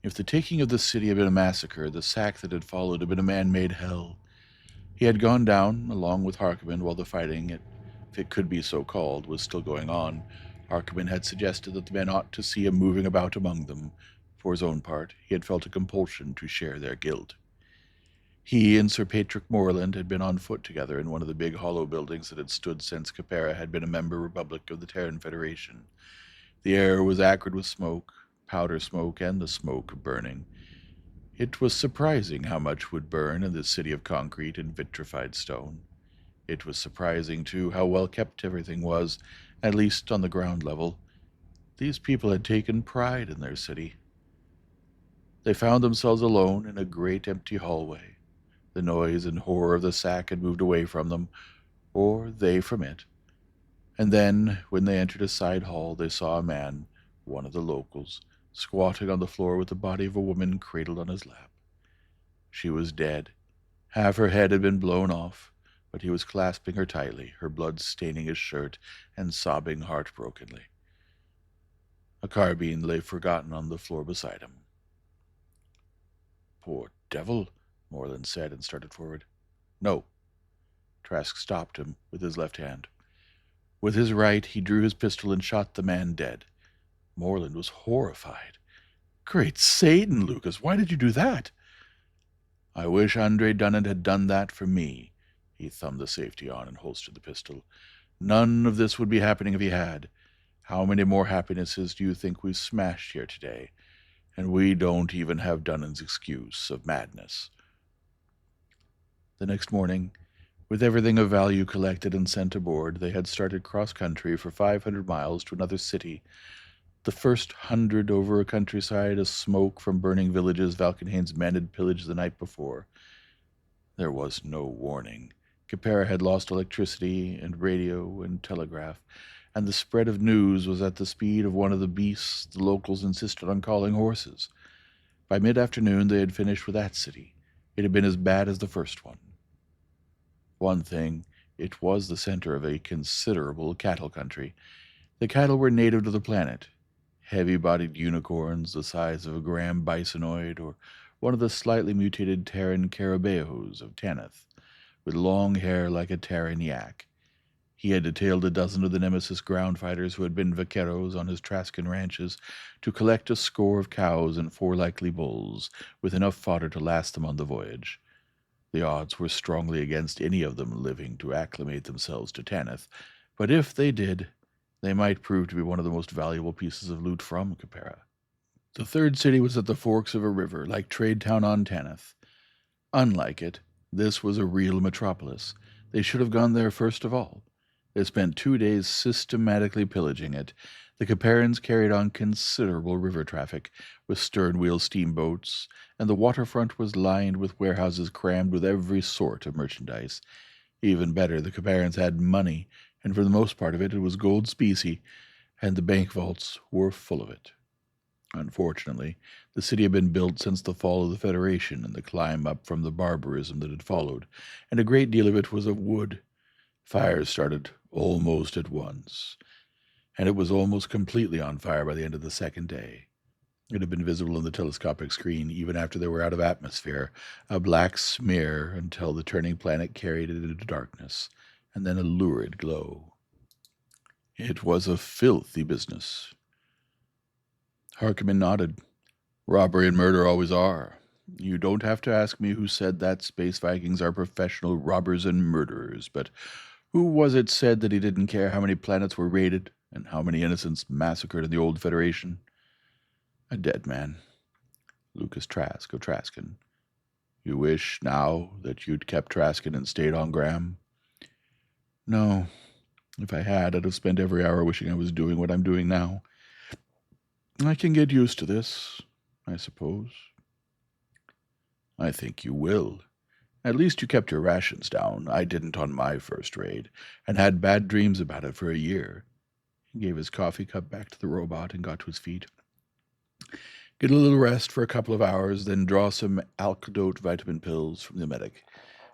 If the taking of the city had been a massacre, the sack that had followed had been a man-made hell. He had gone down, along with Harkonnen, while the fighting, if it could be so called, was still going on. Harkonnen had suggested that the men ought to see him moving about among them. For his own part, he had felt a compulsion to share their guilt. He and Sir Patrick Morland had been on foot together in one of the big hollow buildings that had stood since Capera had been a member republic of the Terran Federation. The air was acrid with smoke, powder smoke, and the smoke of burning. It was surprising how much would burn in this city of concrete and vitrified stone. It was surprising, too, how well kept everything was, at least on the ground level. These people had taken pride in their city. They found themselves alone in a great empty hallway. The noise and horror of the sack had moved away from them, or they from it. And then, when they entered a side hall, they saw a man, one of the locals, squatting on the floor with the body of a woman cradled on his lap. She was dead. Half her head had been blown off, but he was clasping her tightly, her blood staining his shirt, and sobbing heartbrokenly. A carbine lay forgotten on the floor beside him. "Poor devil," Morland said, and started forward. "No." Trask stopped him with his left hand. With his right, he drew his pistol and shot the man dead. Morland was horrified. "Great Satan, Lucas, why did you do that?" "I wish Andre Dunant had done that for me." He thumbed the safety on and holstered the pistol. "None of this would be happening if he had. How many more happinesses do you think we've smashed here today? And we don't even have Dunant's excuse of madness." The next morning, with everything of value collected and sent aboard, they had started cross-country for 500 miles to another city. The first 100 over a countryside of smoke from burning villages Valkenhayn's men had pillaged the night before. There was no warning. Capera had lost electricity and radio and telegraph, and the spread of news was at the speed of one of the beasts the locals insisted on calling horses. By mid-afternoon they had finished with that city. It had been as bad as the first one. One thing, it was the center of a considerable cattle country. The cattle were native to the planet. Heavy-bodied unicorns the size of a gram bisonoid, or one of the slightly mutated Terran carabeos of Tanith, with long hair like a Terran yak. He had detailed a dozen of the Nemesis ground fighters who had been vaqueros on his Trascan ranches to collect a score of cows and 4 likely bulls, with enough fodder to last them on the voyage. The odds were strongly against any of them living to acclimate themselves to Tanith, but if they did, they might prove to be one of the most valuable pieces of loot from Capera. The third city was at the forks of a river, like Trade Town on Tanith. Unlike it, this was a real metropolis. They should have gone there first of all. They spent 2 days systematically pillaging it. The Caperans carried on considerable river traffic, with stern-wheel steamboats, and the waterfront was lined with warehouses crammed with every sort of merchandise. Even better, the Caperans had money, and for the most part of it was gold specie, and the bank vaults were full of it. Unfortunately, the city had been built since the fall of the Federation and the climb up from the barbarism that had followed, and a great deal of it was of wood. Fires started almost at once, and it was almost completely on fire by the end of the second day. It had been visible in the telescopic screen even after they were out of atmosphere, a black smear until the turning planet carried it into darkness, and then a lurid glow. It was a filthy business. Harkonnen nodded. "Robbery and murder always are. You don't have to ask me who said that space Vikings are professional robbers and murderers, but who was it said that he didn't care how many planets were raided and how many innocents massacred in the old Federation? A dead man. Lucas Trask of Trascan. You wish now that you'd kept Trascan and stayed on Graham?" "No. If I had, I'd have spent every hour wishing I was doing what I'm doing now. I can get used to this, I suppose." "I think you will. At least you kept your rations down. I didn't on my first raid, and had bad dreams about it for a year." He gave his coffee cup back to the robot and got to his feet. "Get a little rest for a couple of hours, then draw some Alkadote vitamin pills from the medic.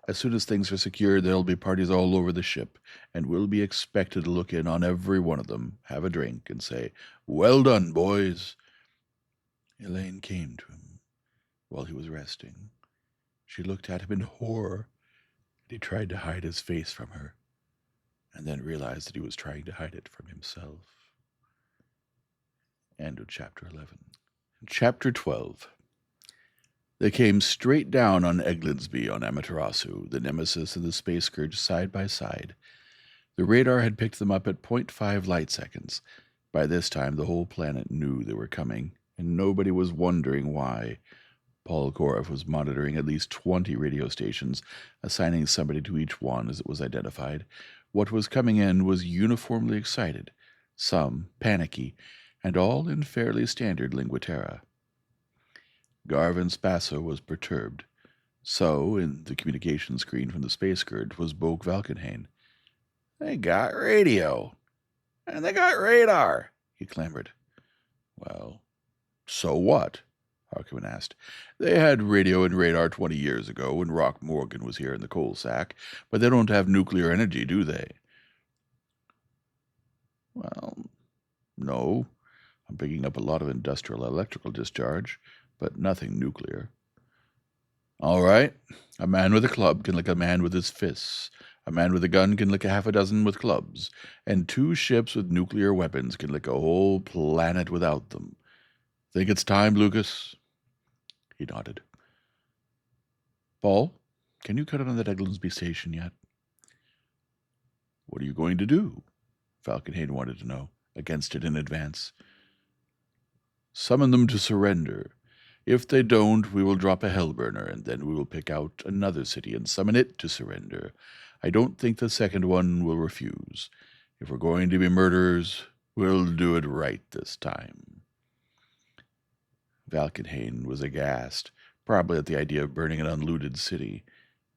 As soon as things are secured, there'll be parties all over the ship, and we'll be expected to look in on every one of them, have a drink, and say, 'Well done, boys.'" Elaine came to him while he was resting. She looked at him in horror, and he tried to hide his face from her, and then realized that he was trying to hide it from himself. End of Chapter 11. Chapter 12. They came straight down on Eglindsby on Amaterasu, the Nemesis and the Space Scourge side by side. The radar had picked them up at 0.5 light seconds. By this time, the whole planet knew they were coming, and nobody was wondering why. Paul Koroff was monitoring at least 20 radio stations, assigning somebody to each one as it was identified. What was coming in was uniformly excited, some panicky, and all in fairly standard linguiterra. Garvin Spasso was perturbed. So, in the communication screen from the Space Scourge, was Bogue Valkenhayn. "They got radio, and they got radar," he clamored. "Well, so what?" Harkonnen asked. "They had radio and radar 20 years ago when Rock Morgan was here in the coal sack, but they don't have nuclear energy, do they?" "Well, no. I'm picking up a lot of industrial electrical discharge, but nothing nuclear." "All right. A man with a club can lick a man with his fists. A man with a gun can lick a half a dozen with clubs. And 2 ships with nuclear weapons can lick a whole planet without them. Think it's time, Lucas?" He nodded. "Paul, can you cut on that Eglindsby station yet?" "What are you going to do?" Valkenhayn wanted to know, against it in advance. "Summon them to surrender. If they don't, we will drop a hellburner, and then we will pick out another city and summon it to surrender. I don't think the second one will refuse. If we're going to be murderers, we'll do it right this time." Valkenhayn was aghast, probably at the idea of burning an unlooted city.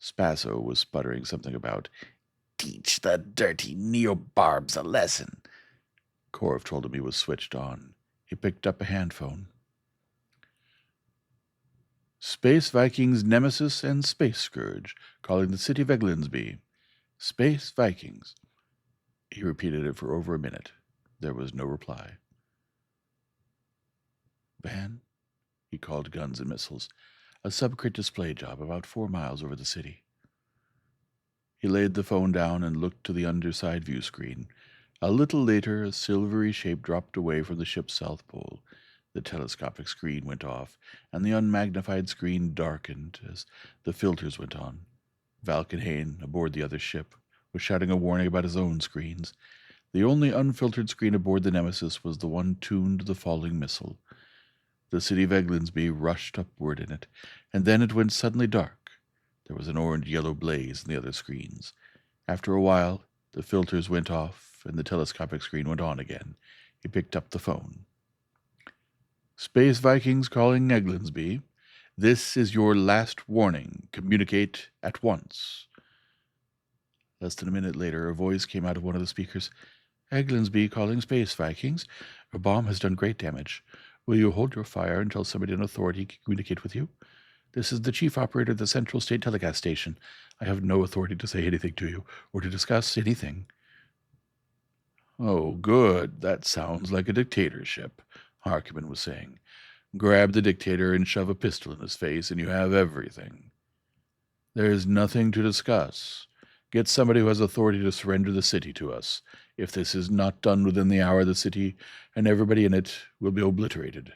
Spasso was sputtering something about, "Teach the dirty neobarbs a lesson." Koroff told him he was switched on. He picked up a handphone. "Space Vikings Nemesis and Space Scourge, calling the city of Eglindsby. Space Vikings." He repeated it for over a minute. There was no reply. "Van," he called Guns and Missiles, "a subcrit display job about 4 miles over the city." He laid the phone down and looked to the underside view screen. A little later, a silvery shape dropped away from the ship's south pole. The telescopic screen went off, and the unmagnified screen darkened as the filters went on. Valkenhayn, aboard the other ship, was shouting a warning about his own screens. The only unfiltered screen aboard the Nemesis was the one tuned to the falling missile. The city of Eglindsby rushed upward in it, and then it went suddenly dark. There was an orange-yellow blaze in the other screens. After a while, the filters went off, and the telescopic screen went on again. He picked up the phone. "Space Vikings calling Eglindsby. This is your last warning. Communicate at once." Less than a minute later, a voice came out of one of the speakers. "Eglindsby calling Space Vikings. Your bomb has done great damage. Will you hold your fire until somebody in authority can communicate with you? This is the chief operator of the Central State Telecast Station. I have no authority to say anything to you or to discuss anything." "Oh, good. That sounds like a dictatorship," Harkonnen was saying. "Grab the dictator and shove a pistol in his face, and you have everything. There's nothing to discuss. Get somebody who has authority to surrender the city to us. If this is not done within the hour, the city and everybody in it will be obliterated."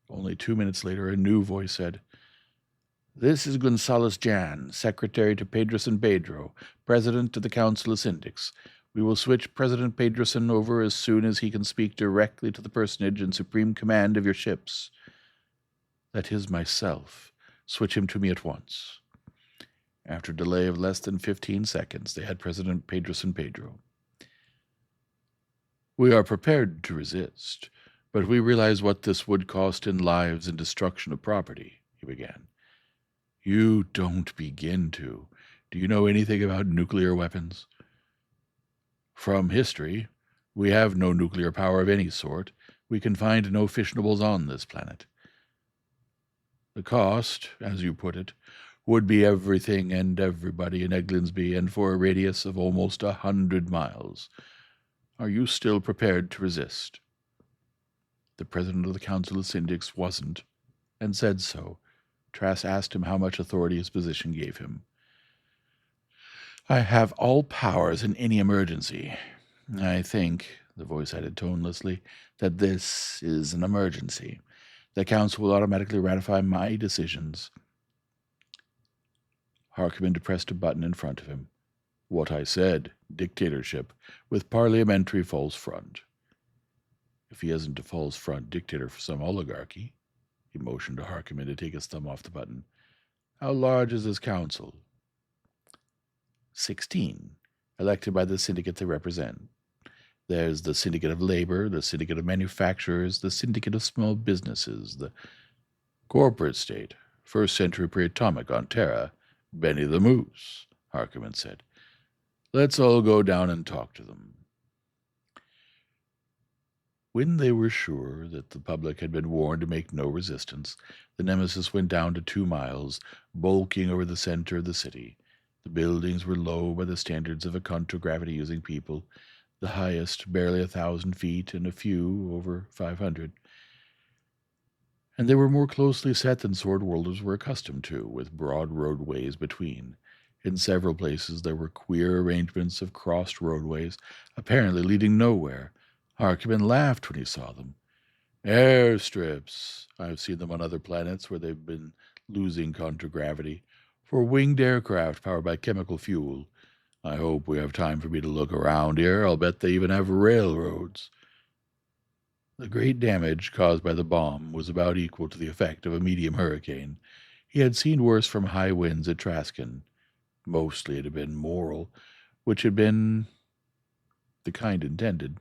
Only 2 minutes later, a new voice said, "This is Gonzales Jan, Secretary to Pedroson Pedro, President of the Council of Syndics. We will switch President Pedroson over as soon as he can speak directly to the personage in supreme command of your ships." "That is myself. Switch him to me at once." After a delay of less than 15 seconds, they had President Pedroson Pedro. "We are prepared to resist, but we realize what this would cost in lives and destruction of property," he began. "You don't begin to. Do you know anything about nuclear weapons?" "From history, we have no nuclear power of any sort. We can find no fissionables on this planet. The cost, as you put it, would be everything and everybody in Eglindsby, and for a radius of almost 100 miles. Are you still prepared to resist? The president of the Council of Syndics wasn't, and said so. Trask asked him how much authority his position gave him. I have all powers in any emergency. I think, the voice added tonelessly, that this is an emergency. The Council will automatically ratify my decisions. Harkonnen pressed a button in front of him. What I said, dictatorship, with parliamentary false front. If he isn't a false front dictator for some oligarchy, he motioned to Harkonnen to take his thumb off the button. How large is his council? 16, elected by the syndicate they represent. There's the Syndicate of Labor, the Syndicate of Manufacturers, the Syndicate of Small Businesses, the Corporate State, First Century Pre-Atomic on Terra, Benny the Moose, Harkonnen said. Let's all go down and talk to them. When they were sure that the public had been warned to make no resistance, the Nemesis went down to 2 miles, bulking over the center of the city. The buildings were low by the standards of a contragravity-using people, the highest barely 1,000 feet and a few over 500. And they were more closely set than sword worlders were accustomed to, with broad roadways between. In several places there were queer arrangements of crossed roadways, apparently leading nowhere. Harkonnen laughed when he saw them. Airstrips. I've seen them on other planets where they've been losing contragravity, for winged aircraft powered by chemical fuel. I hope we have time for me to look around here. I'll bet they even have railroads. The great damage caused by the bomb was about equal to the effect of a medium hurricane. He had seen worse from high winds at Traskin. Mostly it had been moral, which had been the kind intended.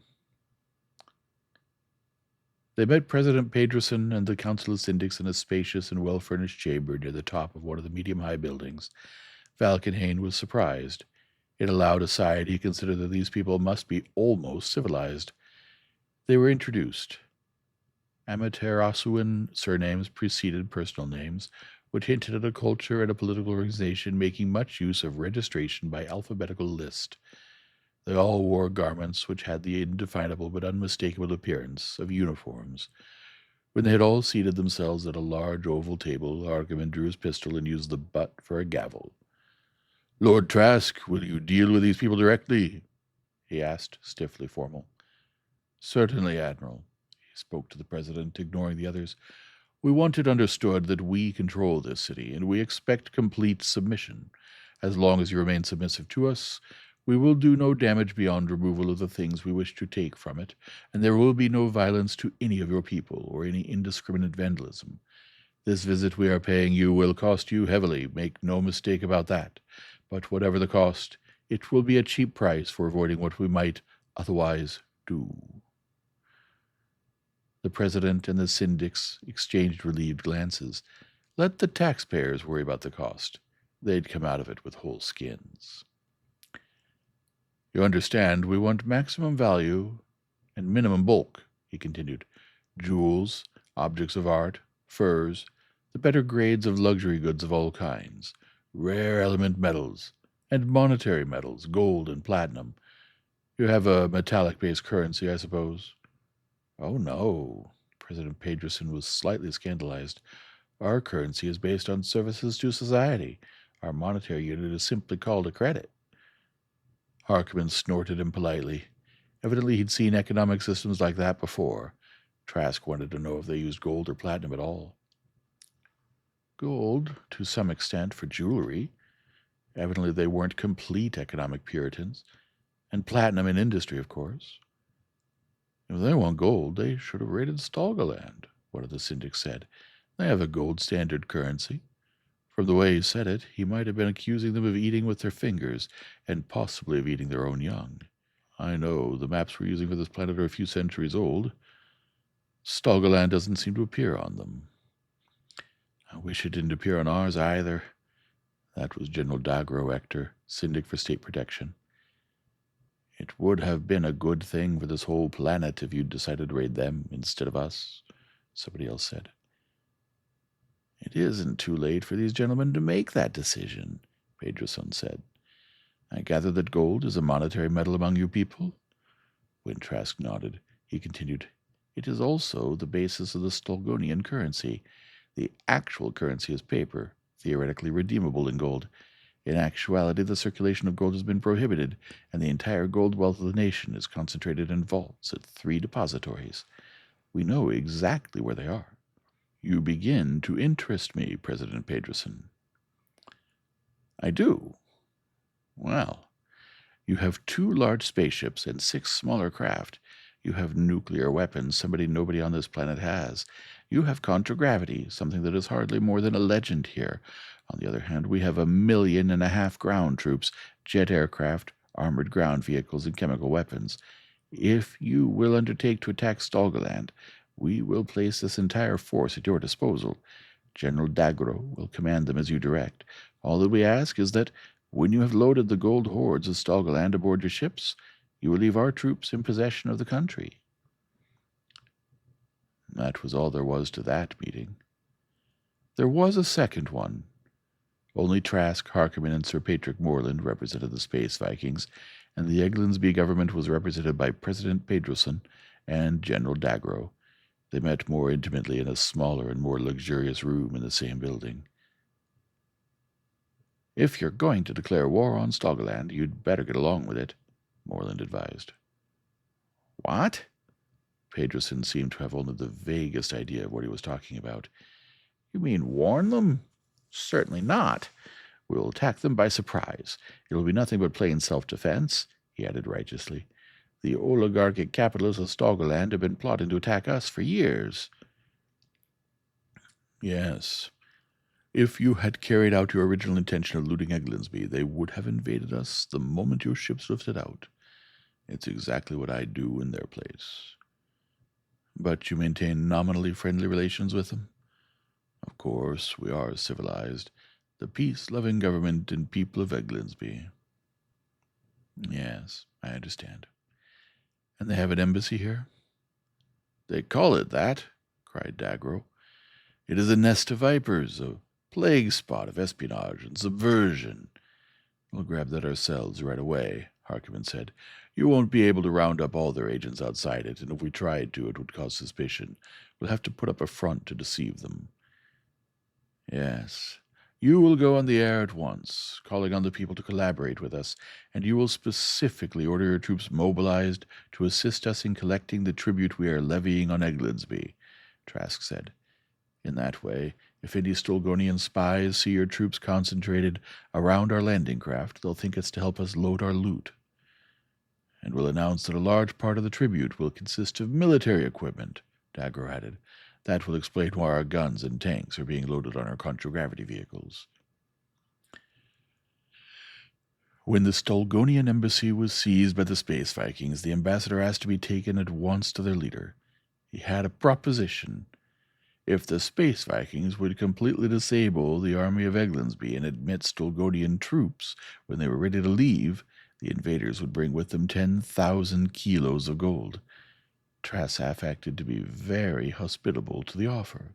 They met President Pedroson and the Council of Syndics in a spacious and well-furnished chamber near the top of one of the medium-high buildings. Valkenhayn was surprised. In a loud aside, he considered that these people must be almost civilized. They were introduced. Amaterasuan surnames preceded personal names, which hinted at a culture and a political organization making much use of registration by alphabetical list. They all wore garments which had the indefinable but unmistakable appearance of uniforms. When they had all seated themselves at a large oval table, Harkonnen drew his pistol and used the butt for a gavel. Lord Trask, will you deal with these people directly? He asked, stiffly formal. Certainly, Admiral. He spoke to the President, ignoring the others. We want it understood that we control this city, and we expect complete submission. As long as you remain submissive to us, we will do no damage beyond removal of the things we wish to take from it, and there will be no violence to any of your people or any indiscriminate vandalism. This visit we are paying you will cost you heavily, make no mistake about that. But whatever the cost, it will be a cheap price for avoiding what we might otherwise do. The President and the syndics exchanged relieved glances. Let the taxpayers worry about the cost. They'd come out of it with whole skins. You understand, we want maximum value and minimum bulk, he continued. Jewels, objects of art, furs, the better grades of luxury goods of all kinds, rare element metals, and monetary metals, gold and platinum. You have a metallic-based currency, I suppose? Oh, no. President Pedroson was slightly scandalized. Our currency is based on services to society. Our monetary unit is simply called a credit. Harkonnen snorted impolitely. Evidently he'd seen economic systems like that before. Trask wanted to know if they used gold or platinum at all. Gold, to some extent, for jewelry. Evidently they weren't complete economic Puritans. And platinum in industry, of course. If they want gold, they should have raided Stalgaland, one of the syndics said. They have a gold standard currency. From the way he said it, he might have been accusing them of eating with their fingers, and possibly of eating their own young. I know, the maps we're using for this planet are a few centuries old. Stalgaland doesn't seem to appear on them. I wish it didn't appear on ours either. That was General Dagro Ector, syndic for state protection. It would have been a good thing for this whole planet if you'd decided to raid them instead of us, somebody else said. It isn't too late for these gentlemen to make that decision, Pedroson said. I gather that gold is a monetary metal among you people? When Trask nodded, he continued, It is also the basis of the Stolgonian currency. The actual currency is paper, theoretically redeemable in gold. In actuality, the circulation of gold has been prohibited, and the entire gold wealth of the nation is concentrated in vaults at 3 depositories. We know exactly where they are. You begin to interest me, President Pedroson. I do. Well, you have 2 large spaceships and 6 smaller craft. You have nuclear weapons, nobody on this planet has. You have contragravity, something that is hardly more than a legend here. On the other hand, we have 1.5 million ground troops, jet aircraft, armored ground vehicles, and chemical weapons. If you will undertake to attack Stalgaland, we will place this entire force at your disposal. General Dagro will command them as you direct. All that we ask is that, when you have loaded the gold hoards of Stalgaland aboard your ships, you will leave our troops in possession of the country. That was all there was to that meeting. There was a second one. Only Trask, Harkerman, and Sir Patrick Morland represented the Space Vikings, and the Eglindsby government was represented by President Pedroson and General Dagro. They met more intimately in a smaller and more luxurious room in the same building. If you're going to declare war on Stalgaland, you'd better get along with it, Morland advised. What? Pedroson seemed to have only the vaguest idea of what he was talking about. You mean warn them? Certainly not. We'll attack them by surprise. It'll be nothing but plain self-defense, he added righteously. The oligarchic capitalists of Stalgaland have been plotting to attack us for years. Yes. If you had carried out your original intention of looting Eglindsby, they would have invaded us the moment your ships lifted out. It's exactly what I'd do in their place. But you maintain nominally friendly relations with them? Of course, we are civilized, the peace-loving government and people of Eglindsby. Yes, I understand. And they have an embassy here? They call it that, cried Dagro. It is a nest of vipers, a plague spot of espionage and subversion. We'll grab that ourselves right away, Harkerman said. You won't be able to round up all their agents outside it, and if we tried to, it would cause suspicion. We'll have to put up a front to deceive them. Yes. You will go on the air at once, calling on the people to collaborate with us, and you will specifically order your troops mobilized to assist us in collecting the tribute we are levying on Eglindsby, Trask said. In that way, if any Stolgonian spies see your troops concentrated around our landing craft, they'll think it's to help us load our loot. And we'll announce that a large part of the tribute will consist of military equipment, Dagro added. That will explain why our guns and tanks are being loaded on our contragravity vehicles. When the Stolgonian embassy was seized by the Space Vikings, the ambassador asked to be taken at once to their leader. He had a proposition. If the Space Vikings would completely disable the army of Eglindsby and admit Stolgonian troops when they were ready to leave, the invaders would bring with them 10,000 kilos of gold. Trask acted to be very hospitable to the offer.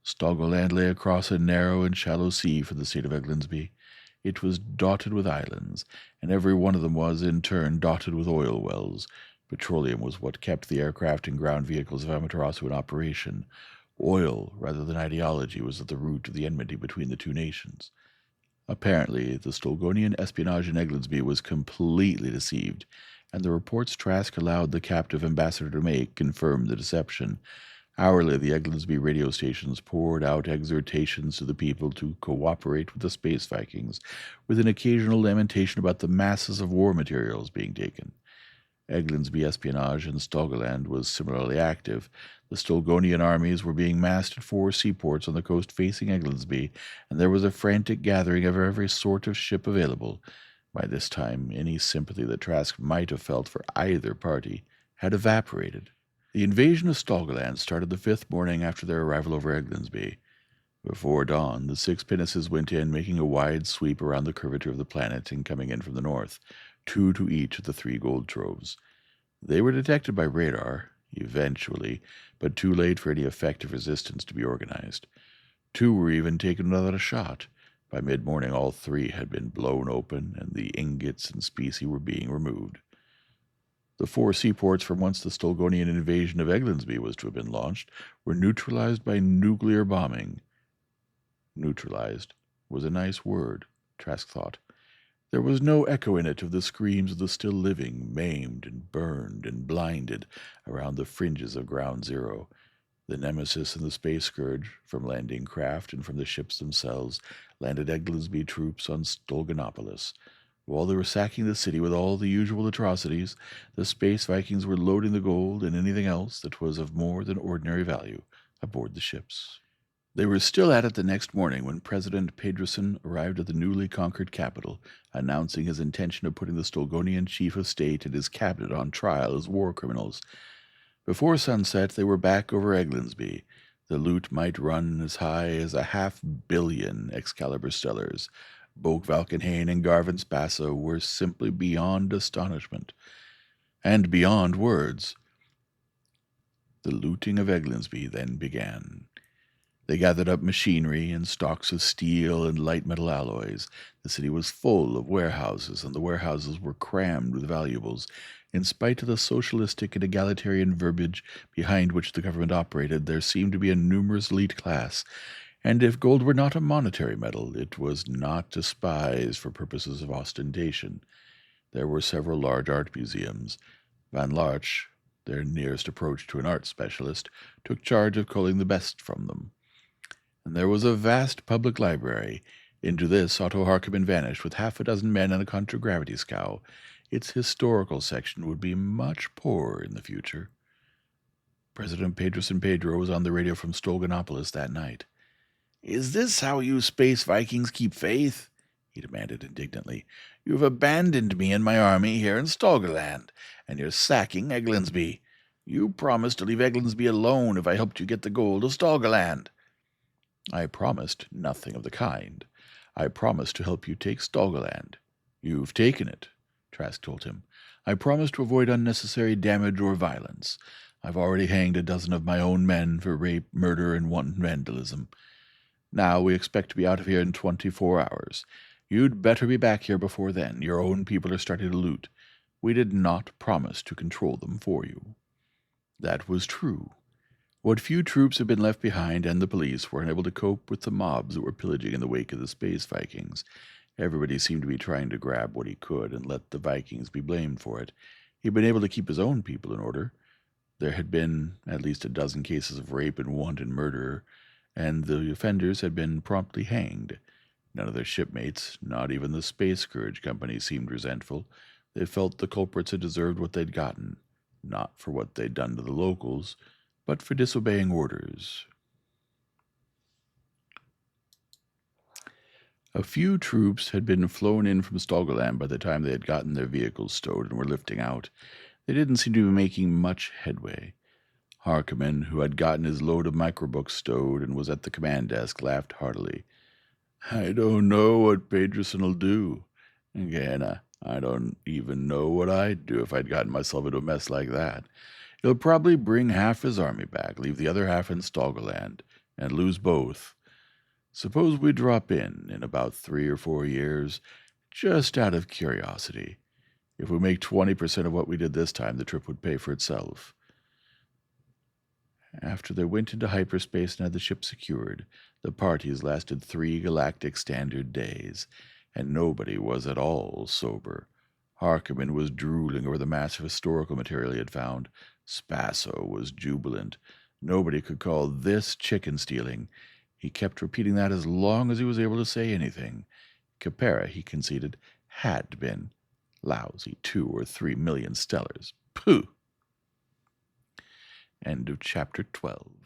Stolgaland lay across a narrow and shallow sea from the state of Eglindsby. It was dotted with islands, and every one of them was, in turn, dotted with oil wells. Petroleum was what kept the aircraft and ground vehicles of Amaterasu in operation. Oil, rather than ideology, was at the root of the enmity between the two nations. Apparently, the Stolgonian espionage in Eglindsby was completely deceived, and the reports Trask allowed the captive ambassador to make confirmed the deception. Hourly, the Eglindsby radio stations poured out exhortations to the people to cooperate with the Space Vikings, with an occasional lamentation about the masses of war materials being taken. Eglindsby espionage in Stalgaland was similarly active. The Stolgonian armies were being massed at 4 seaports on the coast facing Eglindsby, and there was a frantic gathering of every sort of ship available. By this time, any sympathy that Trask might have felt for either party had evaporated. The invasion of Stalgaland started the 5th morning after their arrival over Eglindsby. Before dawn, the 6 pinnaces went in, making a wide sweep around the curvature of the planet and coming in from the north, 2 to each of the 3 gold troves. They were detected by radar, eventually, but too late for any effective resistance to be organized. Two were even taken without a shot. By mid-morning, all three had been blown open, and the ingots and specie were being removed. The four seaports from whence the Stolgonian invasion of Eglindsby was to have been launched were neutralized by nuclear bombing. Neutralized was a nice word, Trask thought. There was no echo in it of the screams of the still living, maimed and burned and blinded around the fringes of Ground Zero. The Nemesis and the Space Scourge, from landing craft and from the ships themselves, landed Eglindsby troops on Stolgonopolis. While they were sacking the city with all the usual atrocities, the Space Vikings were loading the gold and anything else that was of more than ordinary value aboard the ships. They were still at it the next morning when President Pedroson arrived at the newly conquered capital, announcing his intention of putting the Stolgonian chief of state and his cabinet on trial as war criminals. Before sunset, they were back over Eglindsby. The loot might run as high as 500 million Excalibur stellars. Boak Valkenhayn and Garvin Spasso were simply beyond astonishment, and beyond words. The looting of Eglindsby then began. They gathered up machinery and stocks of steel and light metal alloys. The city was full of warehouses, and the warehouses were crammed with valuables. In spite of the socialistic and egalitarian verbiage behind which the government operated, there seemed to be a numerous elite class, and if gold were not a monetary metal, it was not despised for purposes of ostentation. There were several large art museums. Van Larch, their nearest approach to an art specialist, took charge of culling the best from them. And there was a vast public library. Into this Otto Harkonnen vanished with 6 men and a contragravity scow. Its historical section would be much poorer in the future. President Pedro was on the radio from Stolgonopolis that night. "Is this how you Space Vikings keep faith?" he demanded indignantly. "You've abandoned me and my army here in Stolgerland, and you're sacking Eglindsby. You promised to leave Eglindsby alone if I helped you get the gold of Stolgerland." "I promised nothing of the kind. I promised to help you take Stolgerland. You've taken it," Trask told him. "I promised to avoid unnecessary damage or violence. I've already hanged 12 of my own men for rape, murder, and wanton vandalism. Now we expect to be out of here in 24 hours. You'd better be back here before then. Your own people are starting to loot. We did not promise to control them for you." That was true. What few troops had been left behind and the police were unable to cope with the mobs that were pillaging in the wake of the Space Vikings. Everybody seemed to be trying to grab what he could and let the Vikings be blamed for it. He'd been able to keep his own people in order. There had been at least 12 cases of rape and wanton murder, and the offenders had been promptly hanged. None of their shipmates, not even the Space Scourge Company, seemed resentful. They felt the culprits had deserved what they'd gotten, not for what they'd done to the locals, but for disobeying orders. A few troops had been flown in from Stolgerland by the time they had gotten their vehicles stowed and were lifting out. They didn't seem to be making much headway. Harkonnen, who had gotten his load of microbooks stowed and was at the command desk, laughed heartily. "I don't know what Pedroson'll do. Again, I don't even know what I'd do if I'd gotten myself into a mess like that. He'll probably bring half his army back, leave the other half in Stolgerland, and lose both. Suppose we drop in about 3 or 4 years, just out of curiosity. If we make 20% of what we did this time, the trip would pay for itself." After they went into hyperspace and had the ship secured, the parties lasted 3 galactic standard days, and nobody was at all sober. Harkonnen was drooling over the mass of historical material he had found. Spasso was jubilant. Nobody could call this chicken stealing. He kept repeating that as long as he was able to say anything. Capera, he conceded, had been. Lousy 2 or 3 million stellars. Pooh! End of chapter 12.